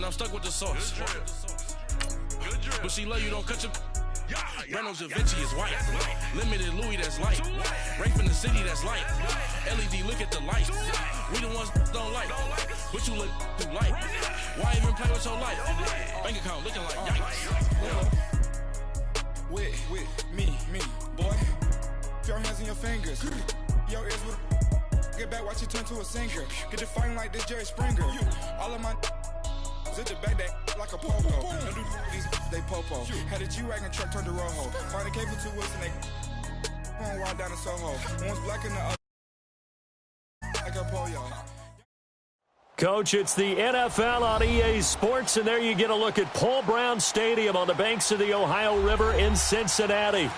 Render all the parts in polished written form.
I'm stuck with the sauce. But she love you, don't cut your... Breno Da Vinci is white. Limited Louis, that's light. Rape in the city, that's light. LED, look at the lights. We the ones don't like. But you look too light. Why even play with your life? Bank account looking like yikes. With me, boy. Put your hands in your fingers. Your ears with get back, watch you turn to a singer. Get the fighting like this Jerry Springer. All of my at the back that like a popo. Don't do these they popo. Had a G-Wagon truck turned to Rojo. Find a cable 2 wheels and they going wild down in Soho. One's black and the other like a polio. Coach, it's the NFL on EA Sports, and there you get a look at Paul Brown Stadium on the banks of the Ohio River in Cincinnati.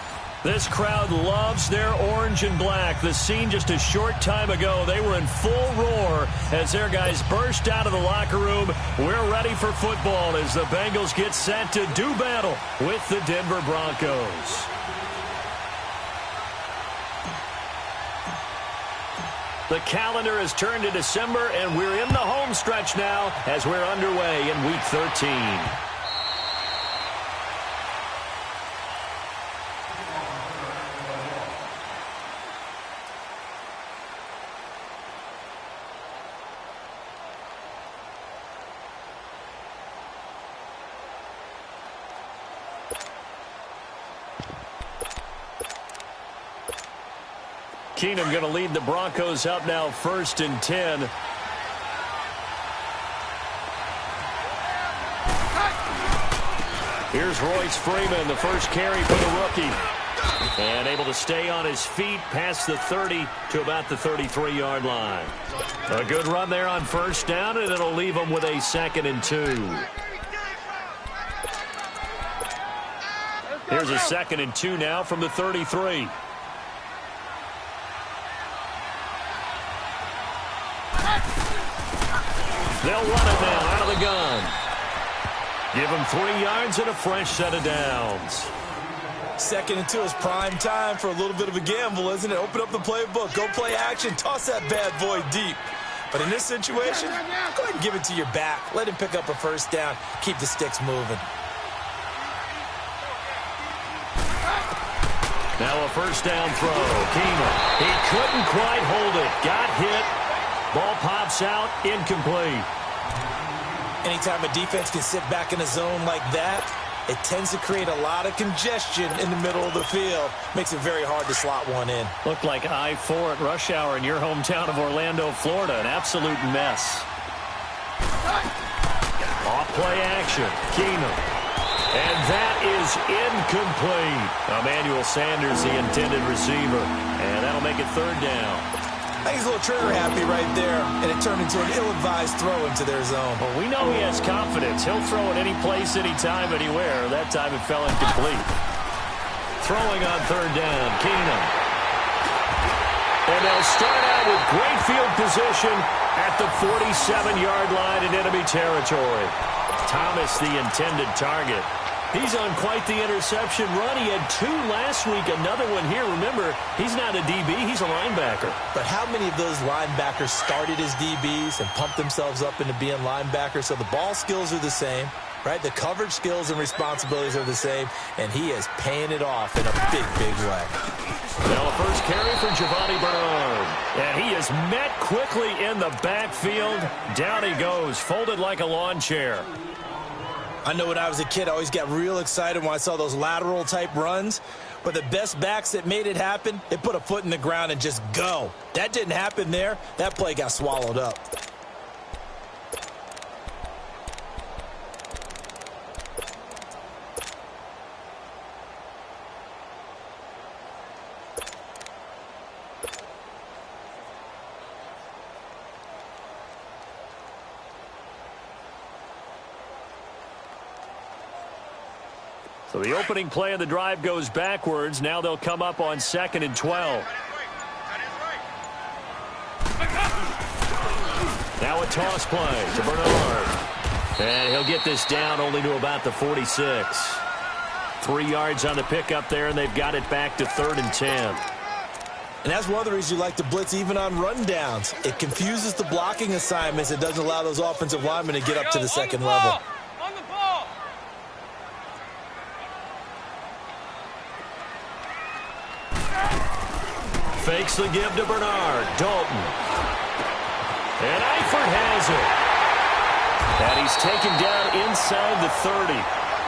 This crowd loves their orange and black. The scene just a short time ago, they were in full roar as their guys burst out of the locker room. We're ready for football as the Bengals get set to do battle with the Denver Broncos. The calendar has turned to December, and we're in the home stretch now as we're underway in Week 13. Keenum going to lead the Broncos up now 1st and 10. Here's Royce Freeman, the first carry for the rookie. And able to stay on his feet past the 30 to about the 33-yard line. A good run there on 1st down, and it'll leave him with a 2nd and 2. Here's a 2nd and 2 now from the 33. They'll run it now out of the gun. Give him 3 yards and a fresh set of downs. 2nd and 2 is prime time for a little bit of a gamble, isn't it? Open up the playbook. Go play action. Toss that bad boy deep. But in this situation, go ahead and give it to your back. Let him pick up a 1st down. Keep the sticks moving. Now a 1st down throw. Keenum. He couldn't quite hold it. Got hit. Ball pops out, incomplete. Anytime a defense can sit back in a zone like that, it tends to create a lot of congestion in the middle of the field. Makes it very hard to slot one in. Looked like I-4 at rush hour in your hometown of Orlando, Florida. An absolute mess. Off play action. Keenum. And that is incomplete. Emmanuel Sanders, the intended receiver. And that'll make it 3rd down. I think he's a little trigger happy right there, and it turned into an ill-advised throw into their zone. Well, we know he has confidence. He'll throw it any place, anytime, anywhere. That time it fell incomplete. Throwing on 3rd down, Keenum. And they'll start out with great field position at the 47-yard line in enemy territory. Thomas, the intended target. He's on quite the interception run. He had 2 last week, another one here. Remember, he's not a DB, he's a linebacker. But how many of those linebackers started as DBs and pumped themselves up into being linebackers? So the ball skills are the same, right? The coverage skills and responsibilities are the same, and he is paying it off in a big, big way. Now a first carry for Giovanni Bernard. And he is met quickly in the backfield. Down he goes, folded like a lawn chair. I know when I was a kid, I always got real excited when I saw those lateral-type runs. But the best backs that made it happen, they put a foot in the ground and just go. That didn't happen there. That play got swallowed up. So the opening play of the drive goes backwards. Now they'll come up on 2nd and 12. Now a toss play to Bernard. And he'll get this down only to about the 46. 3 yards on the pickup there, and they've got it back to 3rd and 10. And that's one of the reasons you like to blitz even on rundowns. It confuses the blocking assignments. It doesn't allow those offensive linemen to get up to the second level. On the ball. Fakes the give to Bernard. Dalton. And Eifert has it. And he's taken down inside the 30.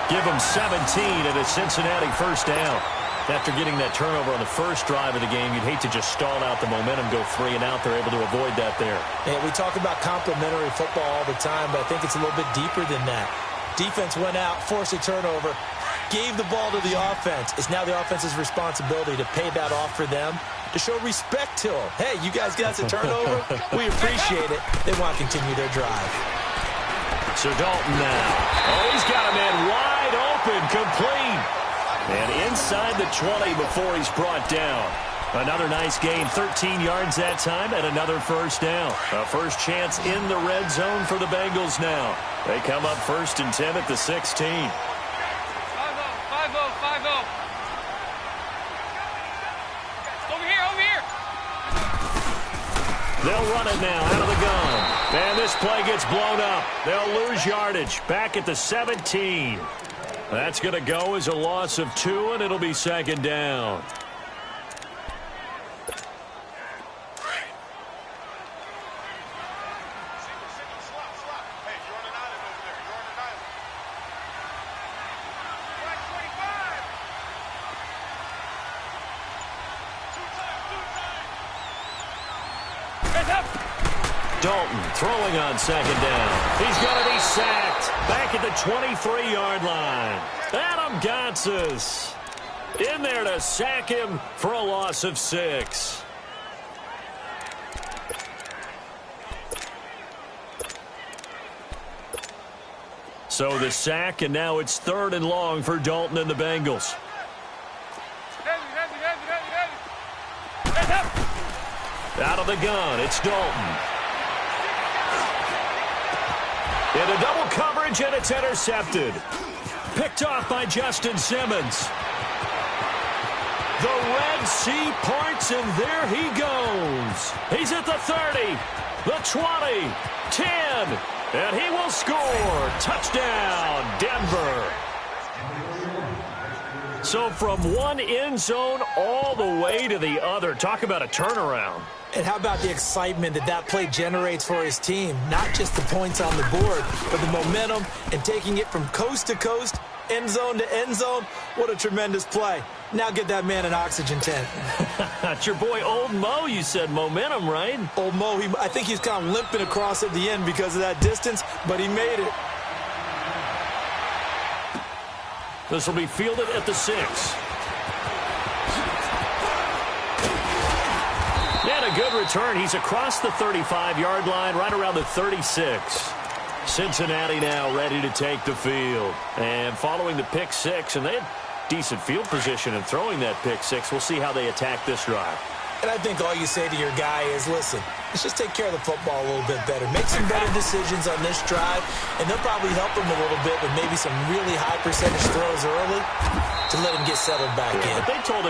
Give him 17 and a Cincinnati first down. After getting that turnover on the first drive of the game, you'd hate to just stall out the momentum, go 3 and out. They're able to avoid that there. Yeah, we talk about complementary football all the time, but I think it's a little bit deeper than that. Defense went out, forced a turnover, gave the ball to the offense. It's now the offense's responsibility to pay that off for them, to show respect to them. Hey, you guys got a turnover? We appreciate it. They want to continue their drive. So Dalton now. Oh, he's got a man wide open, complete. And inside the 20 before he's brought down. Another nice gain, 13 yards that time, and another first down. A first chance in the red zone for the Bengals now. They come up 1st and 10 at the 16. 5-0, 5-0, 5-0. Over here, over here. They'll run it now out of the gun. And this play gets blown up. They'll lose yardage back at the 17. That's going to go as a loss of 2, and it'll be 2nd down. Dalton throwing on 2nd down. He's going to be sacked back at the 23-yard line. Adam Gotsis in there to sack him for a loss of 6. So the sack, and now it's 3rd and long for Dalton and the Bengals. Out of the gun, it's Dalton. Into double coverage, and it's intercepted. Picked off by Justin Simmons. The Red Sea parts, and there he goes. He's at the 30, the 20, 10, and he will score. Touchdown, Denver. So from one end zone all the way to the other. Talk about a turnaround. And how about the excitement that play generates for his team? Not just the points on the board, but the momentum and taking it from coast to coast, end zone to end zone. What a tremendous play. Now get that man an oxygen tent. It's your boy Old Mo, you said. Momentum, right? Old Mo, I think he's kind of limping across at the end because of that distance, but he made it. This will be fielded at the 6. And a good return. He's across the 35-yard line, right around the 36. Cincinnati now ready to take the field. And following the pick 6, and they had decent field position in throwing that pick 6. We'll see how they attack this drive. And I think all you say to your guy is, listen, let's just take care of the football a little bit better. Make some better decisions on this drive, and they'll probably help him a little bit with maybe some really high percentage throws early to let him get settled back in. But they told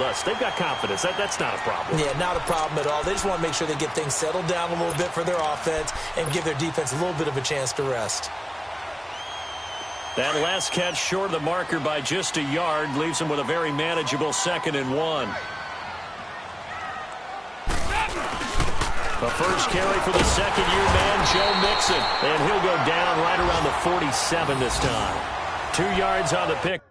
us, they've got confidence. That's not a problem. Yeah, not a problem at all. They just want to make sure they get things settled down a little bit for their offense and give their defense a little bit of a chance to rest. That last catch short of the marker by just a yard leaves him with a very manageable 2nd and 1. The first carry for the second-year man, Joe Mixon. And he'll go down right around the 47 this time. 2 yards on the pick.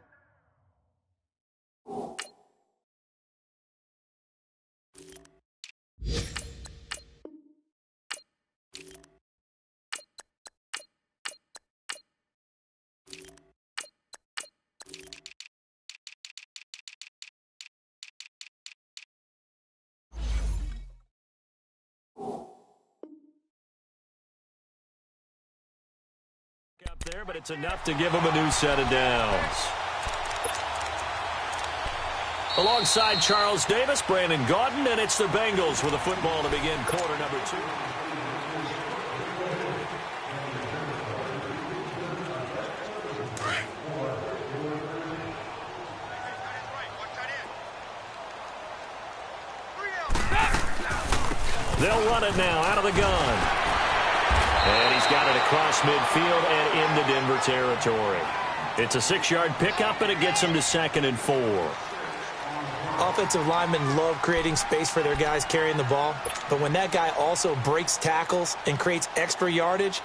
Up there, but it's enough to give him a new set of downs. Alongside Charles Davis, Brandon Gaudin, and it's the Bengals with a football to begin quarter number 2. They'll run it now out of the gun. And he's got it across midfield and into Denver territory. It's a 6-yard pickup, and it gets him to 2nd and 4. Offensive linemen love creating space for their guys carrying the ball, but when that guy also breaks tackles and creates extra yardage,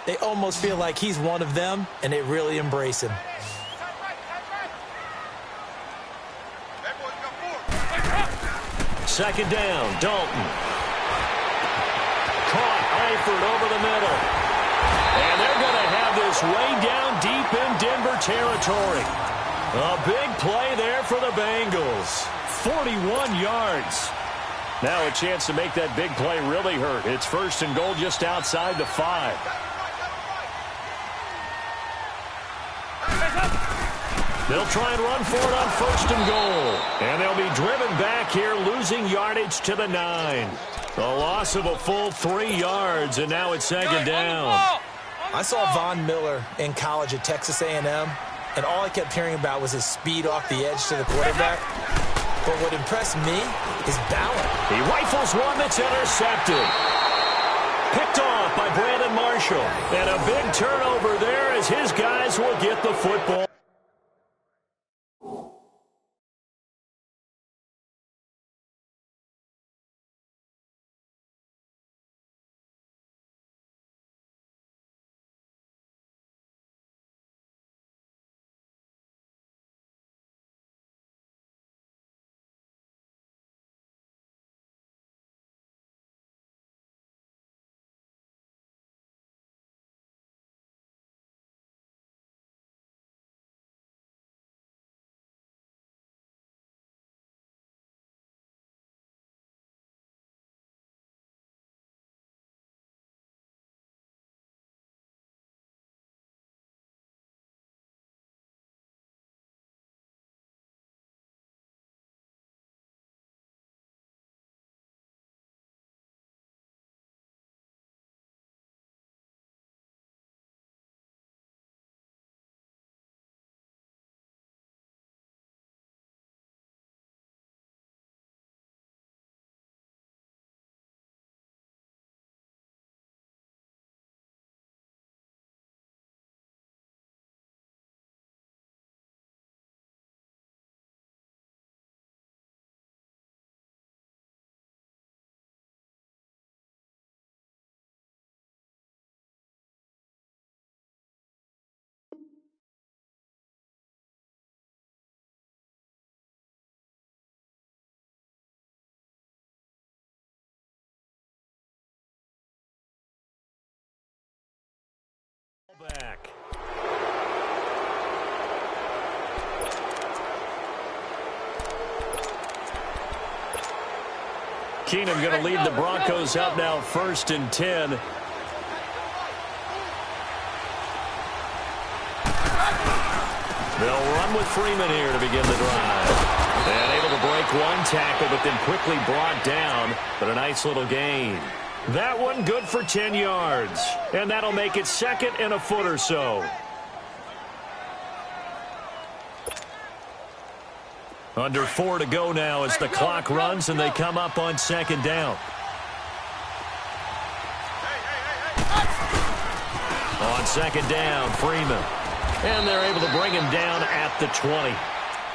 they almost feel like he's one of them, and they really embrace him. Second down, Dalton. Caught Eifert over the middle. And they're going to have this way down deep in Denver territory. A big play there for the Bengals. 41 yards. Now a chance to make that big play really hurt. It's 1st and goal just outside the 5. They'll try and run for it on 1st and goal. And they'll be driven back here, losing yardage to the 9. A loss of a full 3 yards, and now it's 2nd down. I saw Von Miller in college at Texas A&M, and all I kept hearing about was his speed off the edge to the quarterback. But what impressed me is balance. He rifles one that's intercepted. Picked off by Brandon Marshall. And a big turnover there as his guys will get the football. Back. Keenum going to lead the Broncos up now 1st and 10. They'll run with Freeman here to begin the drive. And able to break one tackle, but then quickly brought down. But a nice little gain. That one good for 10 yards. And that'll make it 2nd and a foot or so. Under 4 to go now as the clock runs and they come up on 2nd down. On 2nd down, Freeman. And they're able to bring him down at the 20.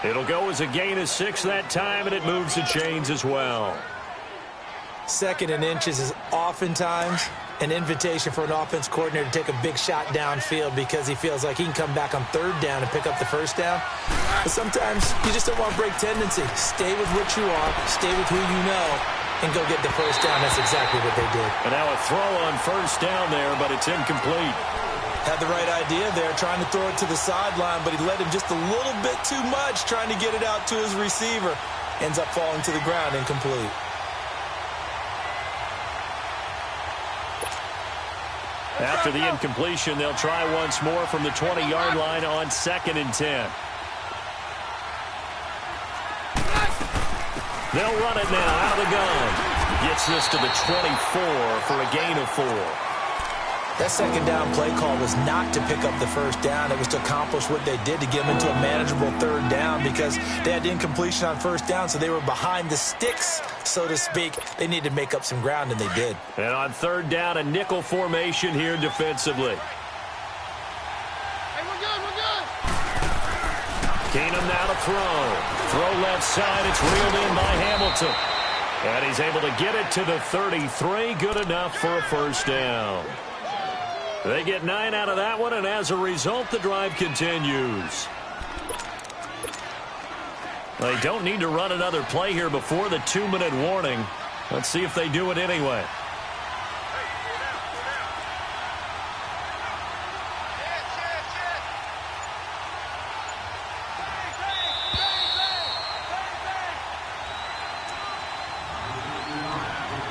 It'll go as a gain of 6 that time, and it moves the chains as well. 2nd and inches is oftentimes an invitation for an offense coordinator to take a big shot downfield because he feels like he can come back on 3rd down and pick up the 1st down. But sometimes you just don't want to break tendency. Stay with what you are, stay with who you know, and go get the 1st down. That's exactly what they did. And now a throw on 1st down there, but it's incomplete. Had the right idea there, trying to throw it to the sideline, but he led him just a little bit too much, trying to get it out to his receiver. Ends up falling to the ground, incomplete. After the incompletion, they'll try once more from the 20-yard line on 2nd and 10. They'll run it now out of the gun. Gets this to the 24 for a gain of 4. That second down play call was not to pick up the first down. It was to accomplish what they did to get them into a manageable third down because they had incompletion on first down, so they were behind the sticks, so to speak. They needed to make up some ground, and they did. And on third down, a nickel formation here defensively. Hey, we're good, we're good. Keenum now to throw. Throw left side. It's reeled in by Hamilton. And he's able to get it to the 33. Good enough for a first down. They get 9 out of that one, and as a result, the drive continues. They don't need to run another play here before the 2-minute warning. Let's see if they do it anyway.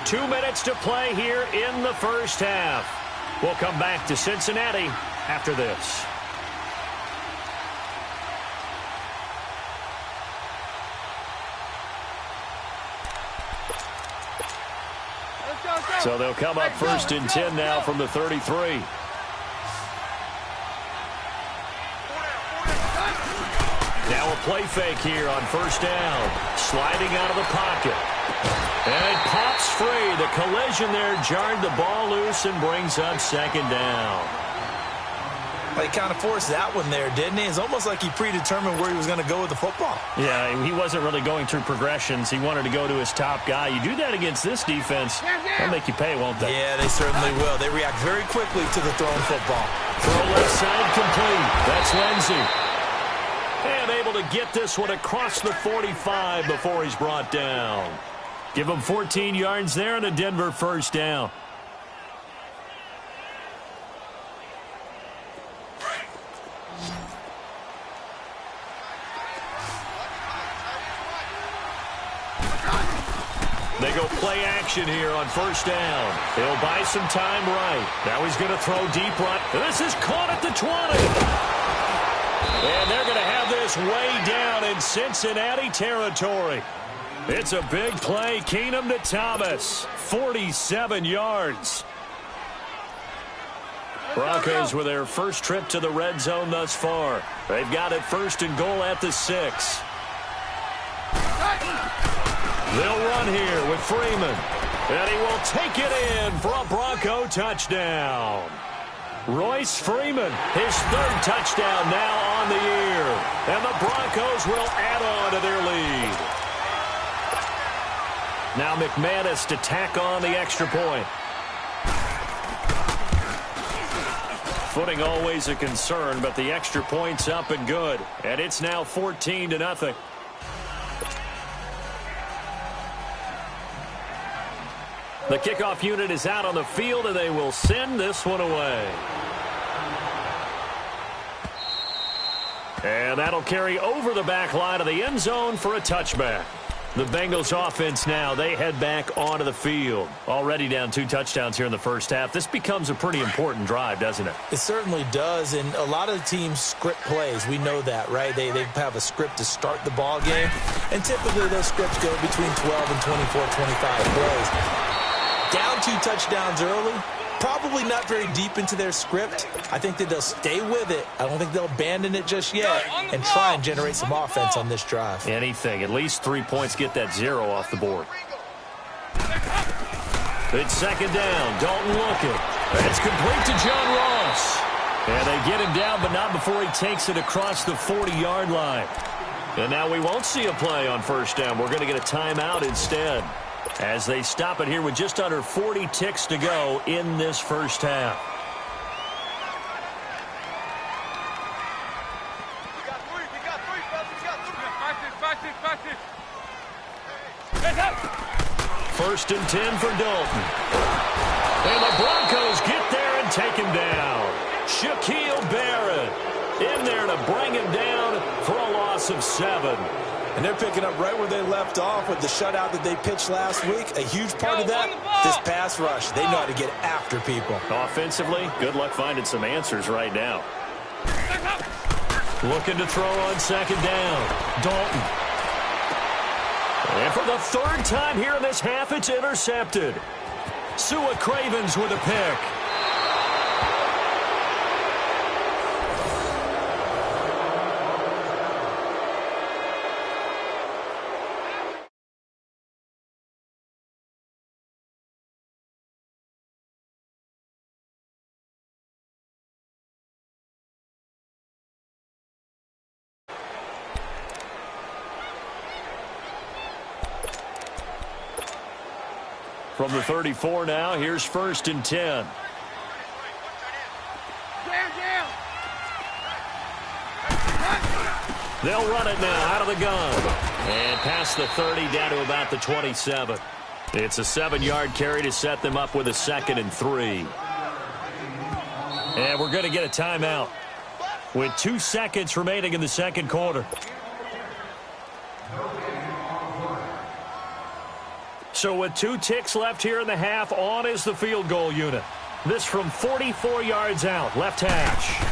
Two minutes to play here in the first half. We'll come back to Cincinnati after this. So they'll come up first and 10 now from the 33. Now a play fake here on first down. Sliding out of the pocket. And it pops free. The collision there jarred the ball loose and brings up second down. Well, he kind of forced that one there, didn't he? It's almost like he predetermined where he was going to go with the football. Yeah, he wasn't really going through progressions. He wanted to go to his top guy. You do that against this defense, they'll make you pay, won't they? Yeah, they certainly will. They react very quickly to the thrown football. Throw left side complete. That's Lindsey. And able to get this one across the 45 before he's brought down. Give him 14 yards there and a Denver first down. They go play action here on first down. He'll buy some time right. Now he's going to throw deep right. This is caught at the 20. And they're going to have this way down in Cincinnati territory. It's a big play. Keenum to Thomas. 47 yards. Broncos with their first trip to the red zone thus far. They've got it first and goal at the 6. They'll run here with Freeman. And he will take it in for a Bronco touchdown. Royce Freeman, his third touchdown now on the year. And the Broncos will add on to their lead. Now McManus to tack on the extra point. Footing always a concern, but the extra point's up and good. And it's now 14-0. The kickoff unit is out on the field, and they will send this one away. And that'll carry over the back line of the end zone for a touchback. The Bengals offense now, they head back onto the field. Already down 2 touchdowns here in the first half. This becomes a pretty important drive, doesn't it? It certainly does, and a lot of the teams script plays. We know that, right? They have a script to start the ball game, and typically those scripts go between 12 and 24, 25 plays. Down 2 touchdowns early, probably not very deep into their script. I think that they'll stay with it. I don't think they'll abandon it just yet and try and generate some offense on this drive. Anything. At least 3 points, get that 0 off the board. It's second down. Dalton looking. It's complete to John Ross. And they get him down, but not before he takes it across the 40-yard line. And now we won't see a play on first down. We're going to get a timeout instead, as they stop it here with just under 40 ticks to go in this first half. First and 10 for Dalton. And the Broncos get there and take him down. Shaquille Barrett in there to bring him down for a loss of 7. And they're picking up right where they left off with the shutout that they pitched last week. A huge part of that, this pass rush. They know how to get after people. Offensively, good luck finding some answers right now. Looking to throw on second down. Dalton. And for the 3rd time here in this half, it's intercepted. Sua Cravens with a pick. From the 34 now, here's 1st and 10. They'll run it now out of the gun. And past the 30 down to about the 27. It's a 7-yard carry to set them up with a 2nd and 3. And we're going to get a timeout with 2 seconds remaining in the second quarter. So with 2 ticks left here in the half, on is the field goal unit. This from 44 yards out, left hash.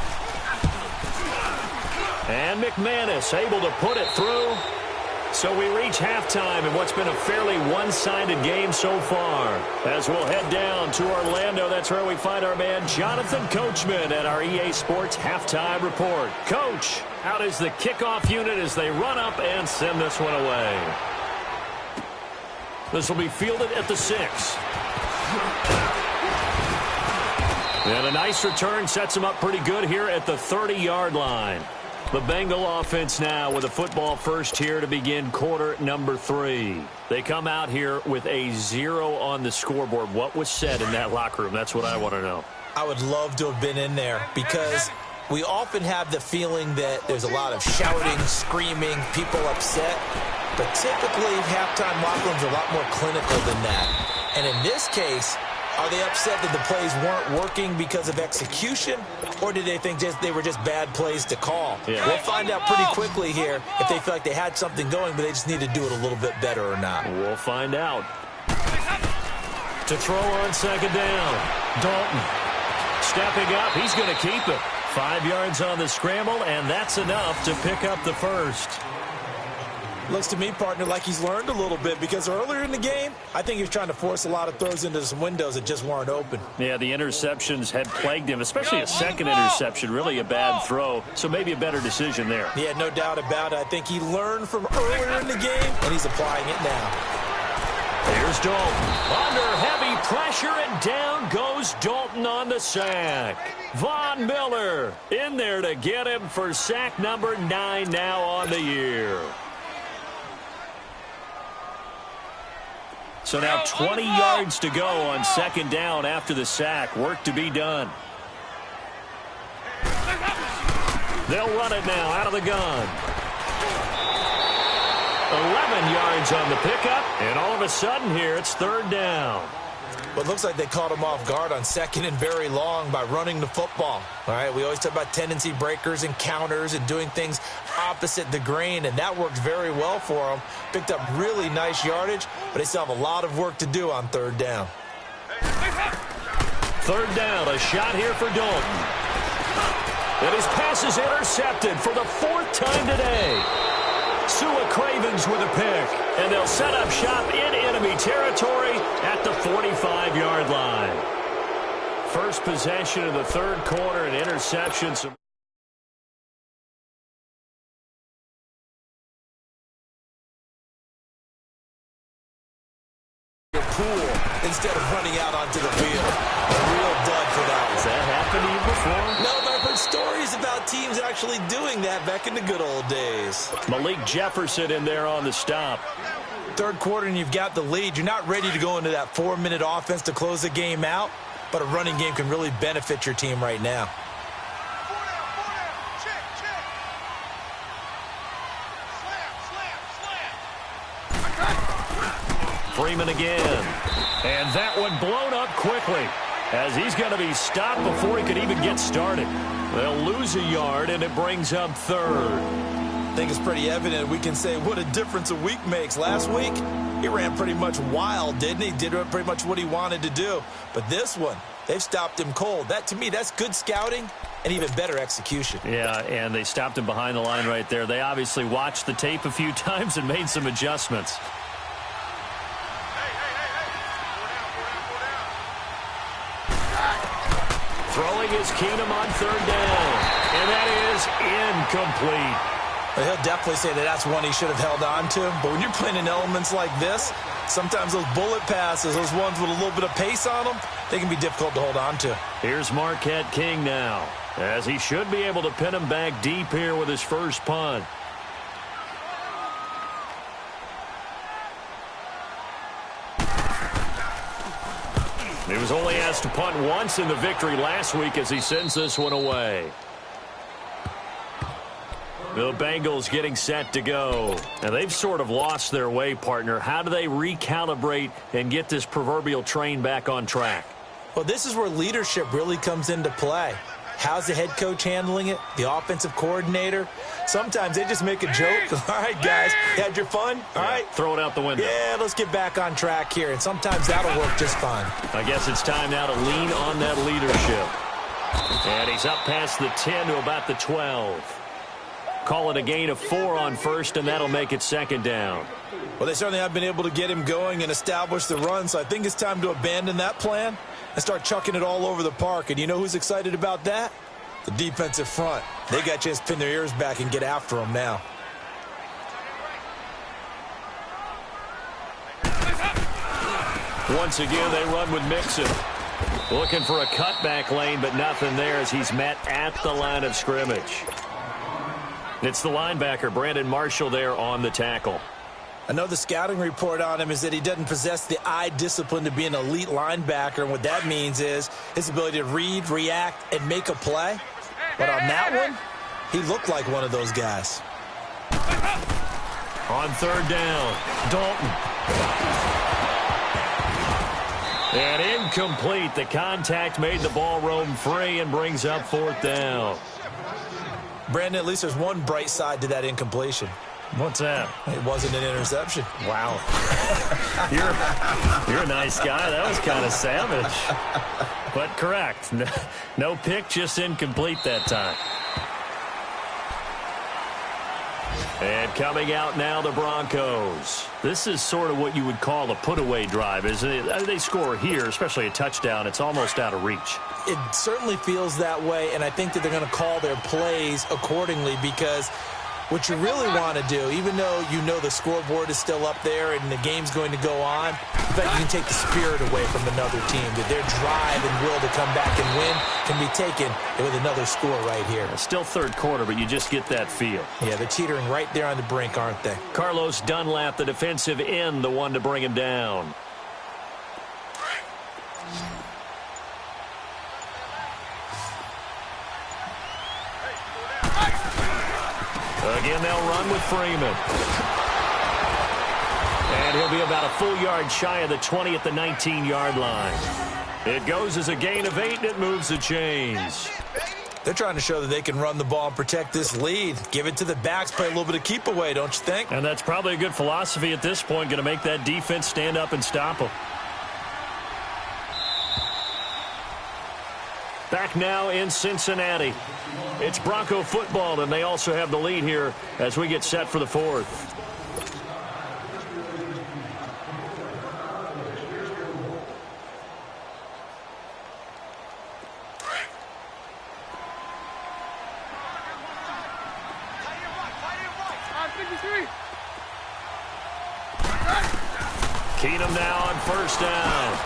And McManus able to put it through. So we reach halftime in what's been a fairly one-sided game so far. As we'll head down to Orlando, that's where we find our man Jonathan Coachman at our EA Sports Halftime Report. Coach, out is the kickoff unit as they run up and send this one away. This will be fielded at the 6. And a nice return sets him up pretty good here at the 30-yard line. The Bengal offense now with a football first here to begin quarter number 3. They come out here with a 0 on the scoreboard. What was said in that locker room? That's what I want to know. I would love to have been in there because we often have the feeling that there's a lot of shouting, screaming, people upset. But typically, halftime locker rooms are a lot more clinical than that. And in this case, are they upset that the plays weren't working because of execution, or did they think they were just bad plays to call? Yeah. We'll find out pretty quickly here if they feel like they had something going, but they just need to do it a little bit better or not. We'll find out. To throw on 2nd down, Dalton. Stepping up, he's going to keep it. 5 yards on the scramble, and that's enough to pick up the first. Looks to me, partner, like he's learned a little bit because earlier in the game, I think he was trying to force a lot of throws into some windows that just weren't open. Yeah, the interceptions had plagued him, especially a second interception, really a bad throw, so maybe a better decision there. Yeah, no doubt about it. I think he learned from earlier in the game, and he's applying it now. Here's Dalton. Under heavy pressure, and down goes Dalton on the sack. Von Miller in there to get him for sack number 9 now on the year. So now 20 yards to go on 2nd down after the sack. Work to be done. They'll run it now out of the gun. 11 yards on the pickup, and all of a sudden here it's 3rd down. Well, it looks like they caught him off guard on 2nd and very long by running the football. All right, we always talk about tendency breakers and counters and doing things opposite the grain, and that worked very well for them. Picked up really nice yardage, but they still have a lot of work to do on 3rd down. 3rd down, a shot here for Dalton. And his pass is intercepted for the 4th time today. Sua Cravens with a pick, and they'll set up shop in enemy territory at the 45-yard line. First possession of the 3rd quarter, and interceptions. Pool instead of running out onto the field. A real dud for that one. Has that happened to you before? No, but I've heard stories about teams actually doing that back in the good old days. Malik Jefferson in there on the stop. 3rd quarter and you've got the lead. You're not ready to go into that 4-minute offense to close the game out, but a running game can really benefit your team right now. Freeman again. And that one blown up quickly as he's going to be stopped before he could even get started. They'll lose a yard, and it brings up 3rd. I think it's pretty evident we can say what a difference a week makes. Last week, he ran pretty much wild, didn't he? Did pretty much what he wanted to do. But this one, they've stopped him cold. That, to me, that's good scouting and even better execution. Yeah, and they stopped him behind the line right there. They obviously watched the tape a few times and made some adjustments. Throwing is Keenum on 3rd down, and that is incomplete. Well, he'll definitely say that that's one he should have held on to, but when you're playing in elements like this, sometimes those bullet passes, those ones with a little bit of pace on them, they can be difficult to hold on to. Here's Marquette King now, as he should be able to pin him back deep here with his first punt. was only asked to punt once in the victory last week as he sends this one away. The Bengals getting set to go. And they've sort of lost their way, partner. How do they recalibrate and get this proverbial train back on track? Well, this is where leadership really comes into play. How's the head coach handling it? The offensive coordinator? Sometimes they just make a joke. All right, guys, you had your fun? All right. Throw it out the window. Yeah, let's get back on track here. And sometimes that'll work just fine. I guess it's time now to lean on that leadership. And he's up past the 10 to about the 12. Call it a gain of 4 on first, and that'll make it second down. Well, they certainly have been able to get him going and establish the run, so I think it's time to abandon that plan and start chucking it all over the park. And you know who's excited about that? The defensive front. They got a chance to pin their ears back and get after him now. Once again, they run with Mixon. Looking for a cutback lane, but nothing there as he's met at the line of scrimmage. It's the linebacker, Brandon Marshall, there on the tackle. I know the scouting report on him is that he doesn't possess the eye discipline to be an elite linebacker, and what that means is his ability to read, react, and make a play. But on that one, he looked like one of those guys. On third down, Dalton. And incomplete. The contact made the ball roam free and brings up fourth down. Brandon, at least there's one bright side to that incompletion. What's that? It wasn't an interception. Wow. You're a nice guy. That was kind of savage. But correct. No pick, just incomplete that time. And coming out now, the Broncos. This is sort of what you would call a put-away drive, isn't it? They score here, especially a touchdown. It's almost out of reach. It certainly feels that way, and I think that they're going to call their plays accordingly because what you really want to do, even though you know the scoreboard is still up there and the game's going to go on, I bet you can take the spirit away from another team, that their drive and will to come back and win can be taken with another score right here. It's still third quarter, but you just get that feel. Yeah, they're teetering right there on the brink, aren't they? Carlos Dunlap, the defensive end, the one to bring him down. Again, they'll run with Freeman. And he'll be about a full yard shy of the 20 at the 19-yard line. It goes as a gain of 8, and it moves the chains. They're trying to show that they can run the ball and protect this lead. Give it to the backs, play a little bit of keep away, don't you think? And that's probably a good philosophy at this point, going to make that defense stand up and stop them. Back now in Cincinnati. It's Bronco football, and they also have the lead here as we get set for the fourth. Keenum now on first down.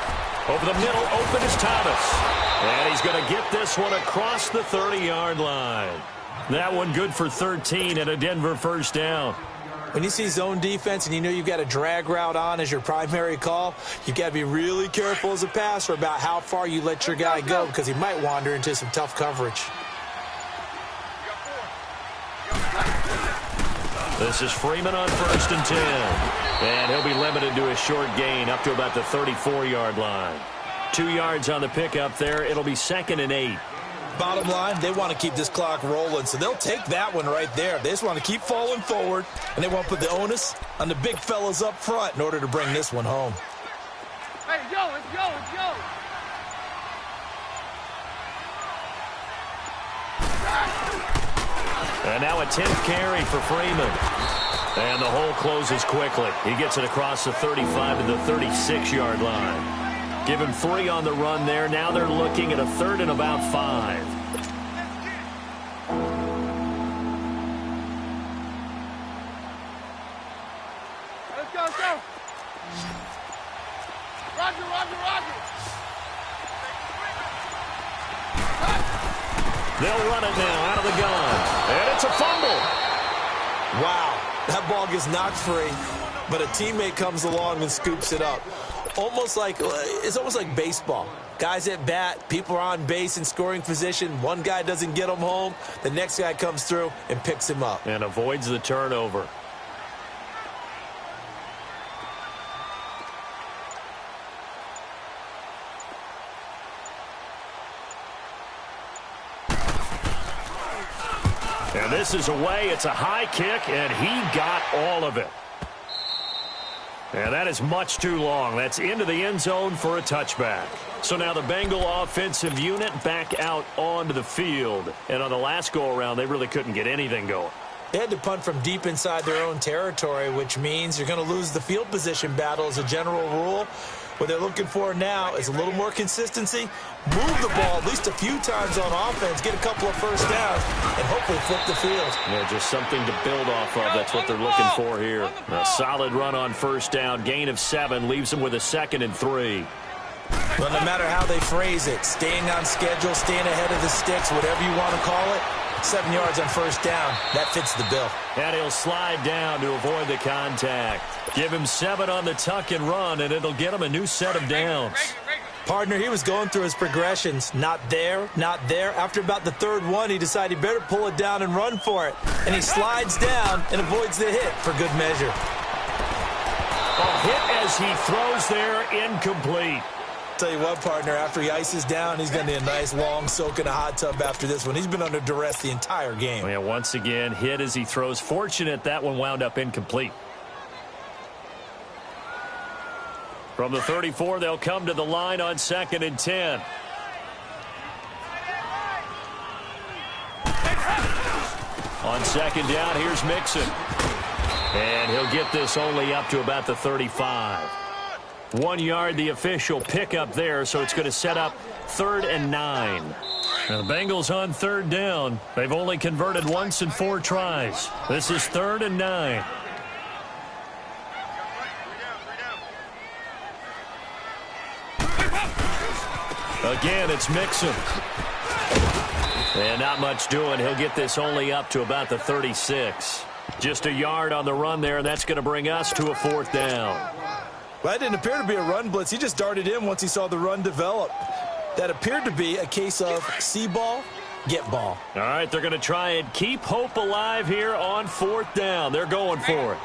Over the middle, open is Thomas. And he's going to get this one across the 30-yard line. That one good for 13 and a Denver first down. When you see zone defense and you know you've got a drag route on as your primary call, you've got to be really careful as a passer about how far you let your guy go because he might wander into some tough coverage. This is Freeman on first and 10. And he'll be limited to a short gain up to about the 34-yard line. 2 yards on the pickup there. It'll be second and 8. Bottom line, they want to keep this clock rolling, so they'll take that one right there. They just want to keep falling forward, and they want to put the onus on the big fellas up front in order to bring this one home. Hey, yo, let's go, let's go. And now a 10th carry for Freeman. And the hole closes quickly. He gets it across the 35 to the 36-yard line. Give him 3 on the run there. Now they're looking at a third and about 5. Let's go, let's go. Roger, roger, roger. They'll run it now out of the gun. And it's a fumble. Wow, that ball gets knocked free, but a teammate comes along and scoops it up. It's almost like baseball. Guys at bat, people are on base in scoring position. One guy doesn't get him home. The next guy comes through and picks him up. And avoids the turnover. And this is away. It's a high kick, and he got all of it. And that is much too long. That's into the end zone for a touchback. So now the Bengal offensive unit back out onto the field. And on the last go-around, they really couldn't get anything going. They had to punt from deep inside their own territory, which means you're going to lose the field position battle as a general rule. What they're looking for now is a little more consistency, move the ball at least a few times on offense, get a couple of first downs, and hopefully flip the field. Yeah, just something to build off of. That's what they're looking for here. A solid run on first down, gain of 7, leaves them with a 2nd and 3. Well, no matter how they phrase it, staying on schedule, staying ahead of the sticks, whatever you want to call it, 7 yards on first down, that fits the bill. And he'll slide down to avoid the contact. Give him 7 on the tuck and run, and it'll get him a new set of downs. Partner, he was going through his progressions. Not there, not there. After about the 3rd one, he decided he better pull it down and run for it. And he slides down and avoids the hit for good measure. A hit as he throws there, incomplete. Tell you what, partner, after he ices down, he's going to need a nice long soak in a hot tub after this one. He's been under duress the entire game. Yeah, once again, hit as he throws. Fortunate that one wound up incomplete. From the 34, they'll come to the line on 2nd and 10. On 2nd down, here's Mixon. And he'll get this only up to about the 35. 1 yard, the official pickup there, so it's going to set up 3rd and 9. Now the Bengals on 3rd down. They've only converted once in 4 tries. This is 3rd and 9. Again, it's Mixon. And not much doing. He'll get this only up to about the 36. Just a yard on the run there, and that's going to bring us to a 4th down. Well, that didn't appear to be a run blitz. He just darted in once he saw the run develop. That appeared to be a case of see ball, get ball. All right, they're going to try and keep hope alive here on 4th down. They're going for it.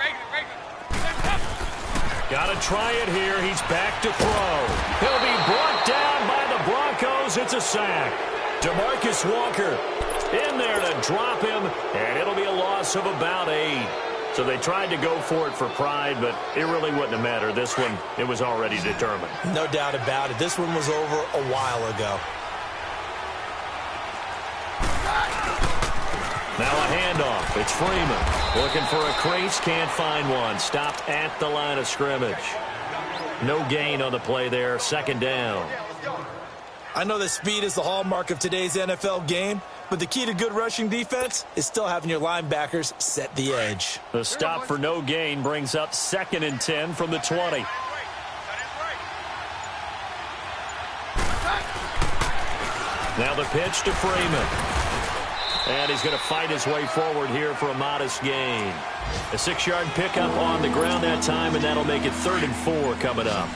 Got to try it here. He's back to throw. He'll be brought down by the Broncos. It's a sack. DeMarcus Walker in there to drop him, and it'll be a loss of about 8. So they tried to go for it for pride, but it really wouldn't have mattered. This one, it was already determined. No doubt about it. This one was over a while ago. Now a handoff. It's Freeman. Looking for a crease. Can't find one. Stopped at the line of scrimmage. No gain on the play there. 2nd down. I know that speed is the hallmark of today's NFL game, but the key to good rushing defense is still having your linebackers set the edge. The stop for no gain brings up 2nd and 10 from the 20. Now the pitch to Freeman. And he's going to fight his way forward here for a modest gain. A 6-yard pickup on the ground that time, and that'll make it 3rd and 4 coming up.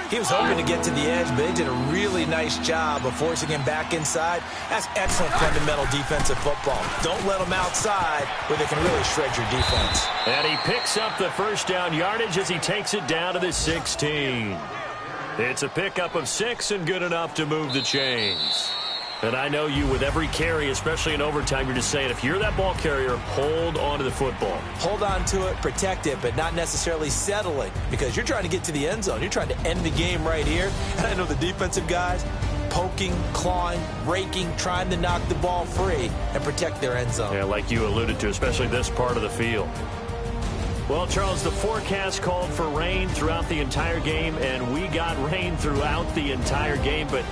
He was hoping to get to the edge, but they did a really nice job of forcing him back inside. That's excellent fundamental defensive football. Don't let them outside where they can really shred your defense. And he picks up the 1st down yardage as he takes it down to the 16. It's a pickup of 6 and good enough to move the chains. And I know you, with every carry, especially in overtime, you're just saying, if you're that ball carrier, hold on to the football. Hold on to it, protect it, but not necessarily settling, because you're trying to get to the end zone. You're trying to end the game right here. And I know the defensive guys poking, clawing, raking, trying to knock the ball free and protect their end zone. Yeah, like you alluded to, especially this part of the field. Well, Charles, the forecast called for rain throughout the entire game, and we got rain throughout the entire game, but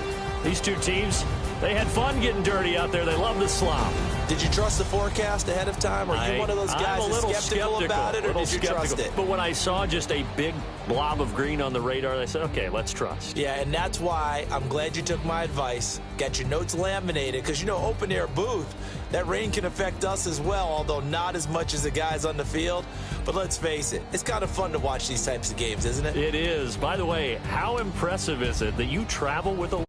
these two teams, they had fun getting dirty out there. They love the slop. Did you trust the forecast ahead of time? Are you one of those guys that's skeptical about it, or did you trust it? But when I saw just a big blob of green on the radar, I said, okay, let's trust. Yeah, and that's why I'm glad you took my advice. Got your notes laminated, because, you know, open-air booth, that rain can affect us as well, although not as much as the guys on the field. But let's face it, it's kind of fun to watch these types of games, isn't it? It is. By the way, how impressive is it that you travel with a